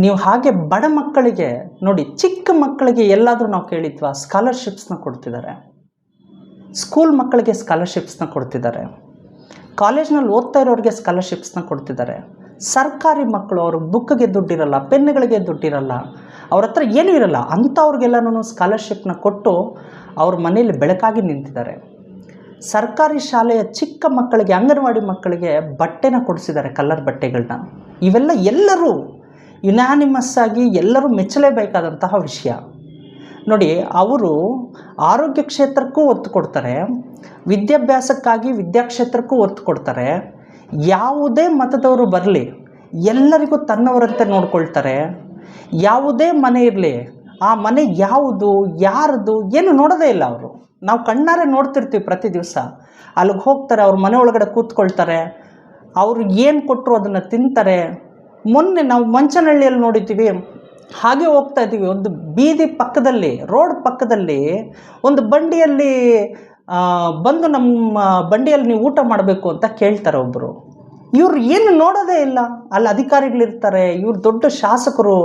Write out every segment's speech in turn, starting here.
ನೀವು ಹಾಗೆ ಬಡ ಮಕ್ಕಳಿಗೆ ನೋಡಿ, ಚಿಕ್ಕ ಮಕ್ಕಳಿಗೆ ಎಲ್ಲಾದರೂ ನಾವು ಕೇಳಿದ್ವಾ? ಸ್ಕಾಲರ್ಶಿಪ್ಸ್ನ ಕೊಡ್ತಿದ್ದಾರೆ, ಸ್ಕೂಲ್ ಮಕ್ಕಳಿಗೆ ಸ್ಕಾಲರ್ಶಿಪ್ಸ್ನ ಕೊಡ್ತಿದ್ದಾರೆ, ಕಾಲೇಜ್ನಲ್ಲಿ ಓದ್ತಾ ಇರೋರಿಗೆ ಸ್ಕಾಲರ್ಶಿಪ್ಸ್ನ ಕೊಡ್ತಿದ್ದಾರೆ. ಸರ್ಕಾರಿ ಮಕ್ಕಳು, ಅವ್ರಿಗೆ ಬುಕ್ಗೆ ದುಡ್ಡಿರಲ್ಲ, ಪೆನ್ನುಗಳಿಗೆ ದುಡ್ಡಿರಲ್ಲ, ಅವ್ರ ಹತ್ರ ಏನೂ ಇರಲ್ಲ, ಅಂಥವ್ರಿಗೆಲ್ಲನೂ ಸ್ಕಾಲರ್ಶಿಪ್ನ ಕೊಟ್ಟು ಅವ್ರ ಮನೇಲಿ ಬೆಳಕಾಗಿ ನಿಂತಿದ್ದಾರೆ. ಸರ್ಕಾರಿ ಶಾಲೆಯ ಚಿಕ್ಕ ಮಕ್ಕಳಿಗೆ, ಅಂಗನವಾಡಿ ಮಕ್ಕಳಿಗೆ ಬಟ್ಟೆನ ಕೊಡಿಸಿದ್ದಾರೆ, ಕಲರ್ ಬಟ್ಟೆಗಳನ್ನ. ಇವೆಲ್ಲ ಎಲ್ಲರೂ ಯುನಾನಿಮಸ್ ಆಗಿ ಎಲ್ಲರೂ ಮೆಚ್ಚಲೇಬೇಕಾದಂತಹ ವಿಷಯ. ನೋಡಿ, ಅವರು ಆರೋಗ್ಯ ಕ್ಷೇತ್ರಕ್ಕೂ ಒತ್ತು ಕೊಡ್ತಾರೆ, ವಿದ್ಯಾಭ್ಯಾಸಕ್ಕಾಗಿ ವಿದ್ಯಾಕ್ಷೇತ್ರಕ್ಕೂ ಒತ್ತು ಕೊಡ್ತಾರೆ. ಯಾವುದೇ ಮತದವರು ಬರಲಿ, ಎಲ್ಲರಿಗೂ ತನ್ನವರಂತೆ ನೋಡ್ಕೊಳ್ತಾರೆ. ಯಾವುದೇ ಮನೆ ಇರಲಿ, ಆ ಮನೆ ಯಾವುದು ಯಾರದು ಏನು ನೋಡೋದೇ ಇಲ್ಲ ಅವರು. ನಾವು ಕಣ್ಣಾರೆ ನೋಡ್ತಿರ್ತೀವಿ ಪ್ರತಿ ದಿವಸ. ಅಲ್ಲಿಗೆ ಹೋಗ್ತಾರೆ, ಅವ್ರ ಮನೆ ಒಳಗಡೆ ಕೂತ್ಕೊಳ್ತಾರೆ, ಅವರು ಏನು ಕೊಟ್ಟರು ಅದನ್ನು ತಿಂತಾರೆ. ಮೊನ್ನೆ ನಾವು ಮಂಚನಹಳ್ಳಿಯಲ್ಲಿ ನೋಡಿದ್ದೀವಿ, ಹಾಗೆ ಹೋಗ್ತಾ ಇದ್ದೀವಿ, ಒಂದು ಬೀದಿ ಪಕ್ಕದಲ್ಲಿ, ರೋಡ್ ಪಕ್ಕದಲ್ಲಿ ಒಂದು ಬಂಡಿಯಲ್ಲಿ ಬಂದು ನಮ್ಮ ಬಂಡಿಯಲ್ಲಿ ನೀವು ಊಟ ಮಾಡಬೇಕು ಅಂತ ಕೇಳ್ತಾರೆ ಒಬ್ಬರು. ಇವ್ರು ಏನು ನೋಡೋದೇ ಇಲ್ಲ. ಅಲ್ಲಿ ಅಧಿಕಾರಿಗಳಿರ್ತಾರೆ, ಇವ್ರು ದೊಡ್ಡ ಶಾಸಕರು,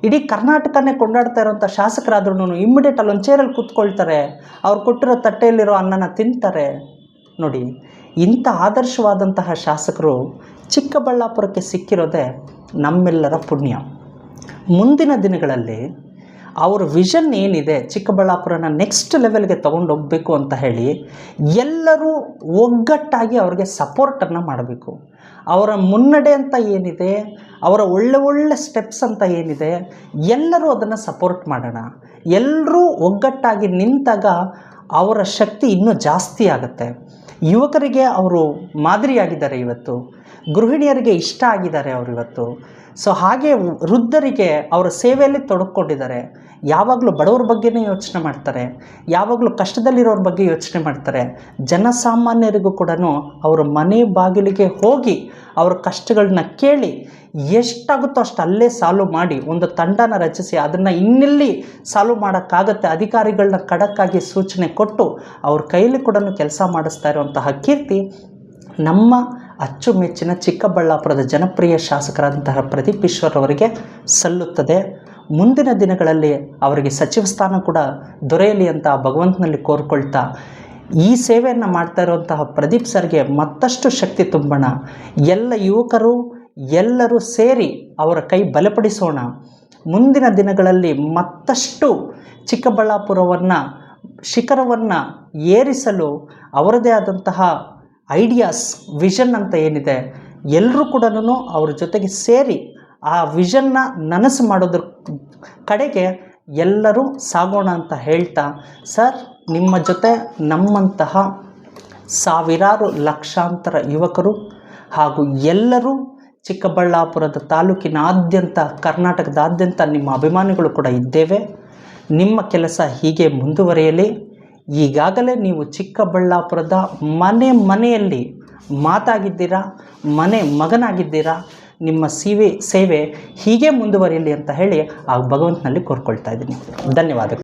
ಇಡೀ ಕರ್ನಾಟಕನೇ ಕೊಂಡಾಡ್ತಾ ಇರೋಂಥ ಶಾಸಕರಾದ್ರೂ ಇಮ್ಮಿಡಿಯೇಟ್ ಅಲ್ಲೊಂದು ಚೇರಲ್ಲಿ ಕೂತ್ಕೊಳ್ತಾರೆ, ಅವ್ರು ಕೊಟ್ಟಿರೋ ತಟ್ಟೆಯಲ್ಲಿರೋ ಅನ್ನನ ತಿಂತಾರೆ. ನೋಡಿ, ಇಂಥ ಆದರ್ಶವಾದಂತಹ ಶಾಸಕರು ಚಿಕ್ಕಬಳ್ಳಾಪುರಕ್ಕೆ ಸಿಕ್ಕಿರೋದೇ ನಮ್ಮೆಲ್ಲರ ಪುಣ್ಯ. ಮುಂದಿನ ದಿನಗಳಲ್ಲಿ ಅವ್ರ ವಿಷನ್ ಏನಿದೆ, ಚಿಕ್ಕಬಳ್ಳಾಪುರನ ನೆಕ್ಸ್ಟ್ ಲೆವೆಲ್ಗೆ ತೊಗೊಂಡೋಗಬೇಕು ಅಂತ ಹೇಳಿ ಎಲ್ಲರೂ ಒಗ್ಗಟ್ಟಾಗಿ ಅವ್ರಿಗೆ ಸಪೋರ್ಟನ್ನು ಮಾಡಬೇಕು. ಅವರ ಮುನ್ನಡೆ ಅಂತ ಏನಿದೆ, ಅವರ ಒಳ್ಳೆ ಸ್ಟೆಪ್ಸ್ ಅಂತ ಏನಿದೆ, ಎಲ್ಲರೂ ಅದನ್ನು ಸಪೋರ್ಟ್ ಮಾಡೋಣ. ಎಲ್ಲರೂ ಒಗ್ಗಟ್ಟಾಗಿ ನಿಂತಾಗ ಅವರ ಶಕ್ತಿ ಇನ್ನೂ ಜಾಸ್ತಿ ಆಗುತ್ತೆ. ಯುವಕರಿಗೆ ಅವರು ಮಾದರಿಯಾಗಿದ್ದಾರೆ ಇವತ್ತು, ಗೃಹಿಣಿಯರಿಗೆ ಇಷ್ಟ ಆಗಿದ್ದಾರೆ ಅವರು ಇವತ್ತು. ಸೊ ಹಾಗೆ ವೃದ್ಧರಿಗೆ ಅವರ ಸೇವೆಯಲ್ಲಿ ತೊಡಕೊಂಡಿದ್ದಾರೆ. ಯಾವಾಗಲೂ ಬಡವ್ರ ಬಗ್ಗೆನೇ ಯೋಚನೆ ಮಾಡ್ತಾರೆ, ಯಾವಾಗಲೂ ಕಷ್ಟದಲ್ಲಿರೋರ ಬಗ್ಗೆ ಯೋಚನೆ ಮಾಡ್ತಾರೆ. ಜನಸಾಮಾನ್ಯರಿಗೂ ಕೂಡ ಅವರ ಮನೆ ಬಾಗಿಲಿಗೆ ಹೋಗಿ ಅವರ ಕಷ್ಟಗಳನ್ನ ಕೇಳಿ ಎಷ್ಟಾಗುತ್ತೋ ಅಷ್ಟು ಅಲ್ಲೇ ಸಾಲ್ವ್ ಮಾಡಿ ಒಂದು ತಂಡನ ರಚಿಸಿ ಅದನ್ನು ಇನ್ನೆಲ್ಲಿ ಸಾಲ್ವ್ ಮಾಡೋಕ್ಕಾಗತ್ತೆ ಅಧಿಕಾರಿಗಳನ್ನ ಖಡಕ್ಕಾಗಿ ಸೂಚನೆ ಕೊಟ್ಟು ಅವ್ರ ಕೈಯಲ್ಲಿ ಕೂಡ ಕೆಲಸ ಮಾಡಿಸ್ತಾ ಇರುವಂತಹ ಕೀರ್ತಿ ನಮ್ಮ ಅಚ್ಚುಮೆಚ್ಚಿನ ಚಿಕ್ಕಬಳ್ಳಾಪುರದ ಜನಪ್ರಿಯ ಶಾಸಕರಾದಂತಹ ಪ್ರದೀಪ್ ಈಶ್ವರ್ ಅವರಿಗೆ ಸಲ್ಲುತ್ತದೆ. ಮುಂದಿನ ದಿನಗಳಲ್ಲಿ ಅವರಿಗೆ ಸಚಿವ ಸ್ಥಾನ ಕೂಡ ದೊರೆಯಲಿ ಅಂತ ಭಗವಂತನಲ್ಲಿ ಕೋರ್ಕೊಳ್ತಾ, ಈ ಸೇವೆಯನ್ನು ಮಾಡ್ತಾ ಇರುವಂತಹ ಪ್ರದೀಪ್ ಸರ್ಗೆ ಮತ್ತಷ್ಟು ಶಕ್ತಿ ತುಂಬೋಣ. ಎಲ್ಲ ಯುವಕರು ಎಲ್ಲರೂ ಸೇರಿ ಅವರ ಕೈ ಬಲಪಡಿಸೋಣ. ಮುಂದಿನ ದಿನಗಳಲ್ಲಿ ಮತ್ತಷ್ಟು ಚಿಕ್ಕಬಳ್ಳಾಪುರವನ್ನು ಶಿಖರವನ್ನು ಏರಿಸಲು ಅವರದೇ ಆದಂತಹ ಐಡಿಯಾಸ್, ವಿಷನ್ ಅಂತ ಏನಿದೆ, ಎಲ್ಲರೂ ಕೂಡ ಅವ್ರ ಜೊತೆಗೆ ಸೇರಿ ಆ ವಿಷನ್ನ ನನಸು ಮಾಡೋದ್ರ ಕಡೆಗೆ ಎಲ್ಲರೂ ಸಾಗೋಣ ಅಂತ ಹೇಳ್ತಾ, ಸರ್ ನಿಮ್ಮ ಜೊತೆ ನಮ್ಮಂತಹ ಸಾವಿರಾರು ಲಕ್ಷಾಂತರ ಯುವಕರು ಹಾಗೂ ಎಲ್ಲರೂ ಚಿಕ್ಕಬಳ್ಳಾಪುರದ ತಾಲೂಕಿನಾದ್ಯಂತ, ಕರ್ನಾಟಕದಾದ್ಯಂತ ನಿಮ್ಮ ಅಭಿಮಾನಿಗಳು ಕೂಡ ಇದ್ದೇವೆ. ನಿಮ್ಮ ಕೆಲಸ ಹೀಗೆ ಮುಂದುವರಿಯಲಿ. ಈಗಾಗಲೇ ನೀವು ಚಿಕ್ಕಬಳ್ಳಾಪುರದ ಮನೆಯಲ್ಲಿ ಮಾತಾಗಿದ್ದೀರಾ, ಮನೆ ಮಗನಾಗಿದ್ದೀರಾ. ನಿಮ್ಮ ಸೇವೆ ಹೀಗೆ ಮುಂದುವರಿಯಲಿ ಅಂತ ಹೇಳಿ ಆ ಭಗವಂತನಲ್ಲಿ ಕೋರ್ಕೊಳ್ತಾ ಇದ್ದೀನಿ. ಧನ್ಯವಾದಗಳು.